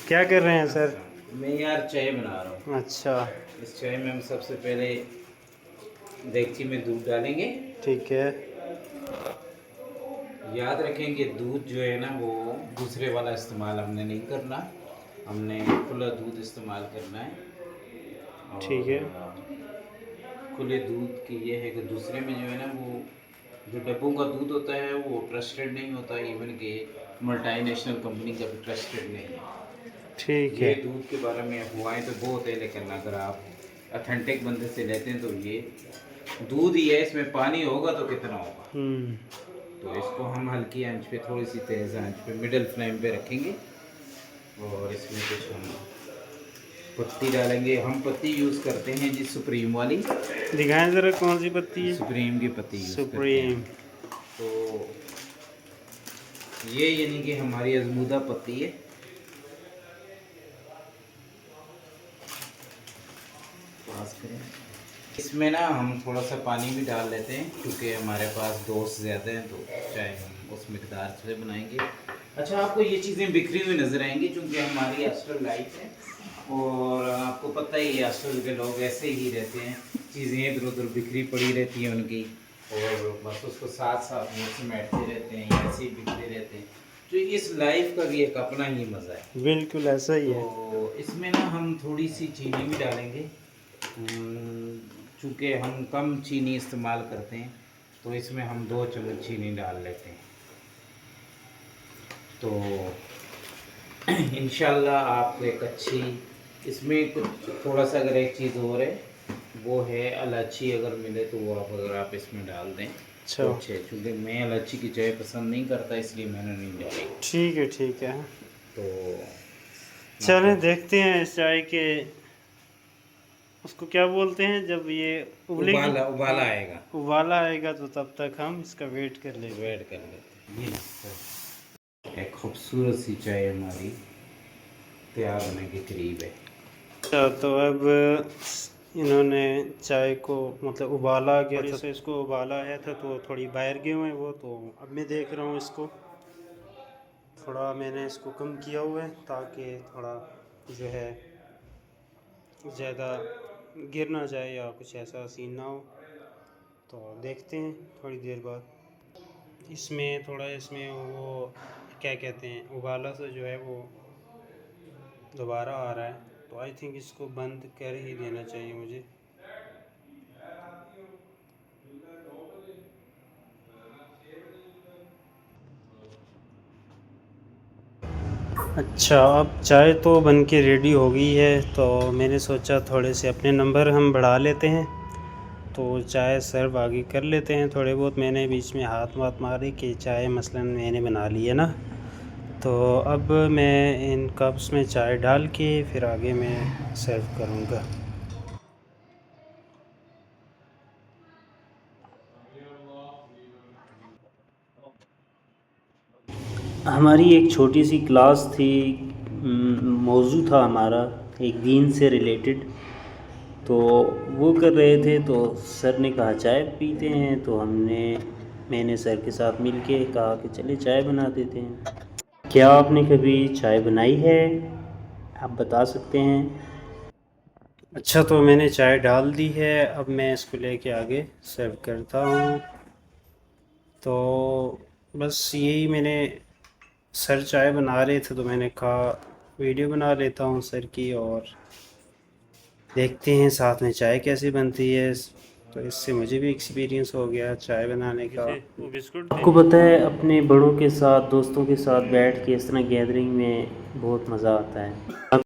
क्या कर रहे हैं सर? मैं यार चाय बना रहा हूँ। अच्छा। इस चाय में हम सबसे पहले देगची में दूध डालेंगे। ठीक है। याद रखेंगे दूध जो है ना वो दूसरे वाला इस्तेमाल हमने नहीं करना, हमने खुला दूध इस्तेमाल करना है। ठीक और है। खुले दूध की ये है कि दूसरे में जो है ना वो जो डब्बों का दूध होता है वो ट्रस्टेड नहीं होता, इवन के मल्टीनेशनल कंपनी का भी ट्रस्टेड नहीं है। ठीक ये है। दूध के बारे में अफवाहें तो बहुत है, लेकिन अगर आप अथेंटिक बंदे से लेते हैं तो ये दूध ही है, इसमें पानी होगा तो कितना होगा। हम्म। तो इसको हम हल्की आंच पे, थोड़ी सी तेज़ आंच पे, मिडिल फ्लेम पे रखेंगे। और इसमें कुछ हम पत्ती डालेंगे। हम पत्ती यूज़ करते हैं जी सुप्रीम वाली। दिखाएं ज़रा कौन सी पत्ती है? सुप्रीम की पत्ती यूज़ करते हैं। सुप्रीम। तो ये यानी कि हमारी अजमूदा पत्ती है। पास करें। इसमें ना हम थोड़ा सा पानी भी डाल लेते हैं क्योंकि हमारे पास दोस्त ज़्यादा हैं, तो चाहे हम उस मकदार से बनाएंगे। अच्छा, आपको ये चीज़ें बिखरी हुई नज़र आएंगी क्योंकि हमारी हॉस्टल लाइफ है और आपको पता ही है हॉस्टल के लोग ऐसे ही रहते हैं, चीज़ें इधर उधर बिखरी पड़ी रहती हैं उनकी, और बस उसको साथ साथ वो समेटते रहते हैं या ऐसे ही बिखरे रहते हैं। तो इस लाइफ का भी एक अपना ही मज़ा है। बिल्कुल ऐसा ही है। तो इसमें ना हम थोड़ी सी चीनी भी डालेंगे। चूँकि हम कम चीनी इस्तेमाल करते हैं तो इसमें हम 2 चम्मच चीनी डाल लेते हैं। तो इंशाल्लाह आपको एक अच्छी, इसमें कुछ थोड़ा सा अगर एक चीज़ और है वो है इलायची, अगर मिले तो वो आप अगर आप इसमें डाल दें अच्छा। तो अच्छे, क्योंकि मैं इलायची की चाय पसंद नहीं करता इसलिए मैंने नहीं डाली। ठीक है, ठीक है। तो चलें देखते हैं इस चाय के, उसको क्या बोलते हैं जब ये उबलेगी? उबाला उबाला हाँ, आएगा, उबाला आएगा तो तब तक हम इसका वेट कर लेते हैं। वेट कर लेते हैं। ये एक खूबसूरत सी चाय हमारी तैयार होने के करीब है। अच्छा, तो अब इन्होंने चाय को मतलब उबाला आ गया था, तो इसको उबाला आया था तो थोड़ी बाहर गए हुए हैं वो, तो अब मैं देख रहा हूँ इसको थोड़ा मैंने इसको कम किया हुआ है ताकि थोड़ा जो है ज़्यादा गिर ना जाए या कुछ ऐसा सीन ना हो। तो देखते हैं थोड़ी देर बाद इसमें थोड़ा, इसमें वो क्या कहते हैं, उबाला सा जो है वो दोबारा आ रहा है, तो आई थिंक इसको बंद कर ही देना चाहिए मुझे। अच्छा, अब चाय तो बन के रेडी हो गई है, तो मैंने सोचा थोड़े से अपने नंबर हम बढ़ा लेते हैं, तो चाय सर्व आगे कर लेते हैं। थोड़े बहुत मैंने बीच में हाथ वाथ मारे कि चाय मसलन मैंने बना ली है ना, तो अब मैं इन कप्स में चाय डाल के फिर आगे मैं सर्व करूँगा। हमारी एक छोटी सी क्लास थी, मौजू था हमारा एक दीन से रिलेटेड, तो वो कर रहे थे, तो सर ने कहा चाय पीते हैं, तो मैंने सर के साथ मिलके कहा कि चले चाय बना देते हैं। क्या आपने कभी चाय बनाई है? आप बता सकते हैं। अच्छा, तो मैंने चाय डाल दी है, अब मैं इसको लेके आगे सर्व करता हूँ। तो बस यही, मैंने सर चाय बना रहे थे तो मैंने कहा वीडियो बना लेता हूँ सर की, और देखते हैं साथ में चाय कैसे बनती है। तो इससे मुझे भी एक्सपीरियंस हो गया चाय बनाने का। आपको पता है अपने बड़ों के साथ, दोस्तों के साथ बैठ के इस तरह गैदरिंग में बहुत मज़ा आता है।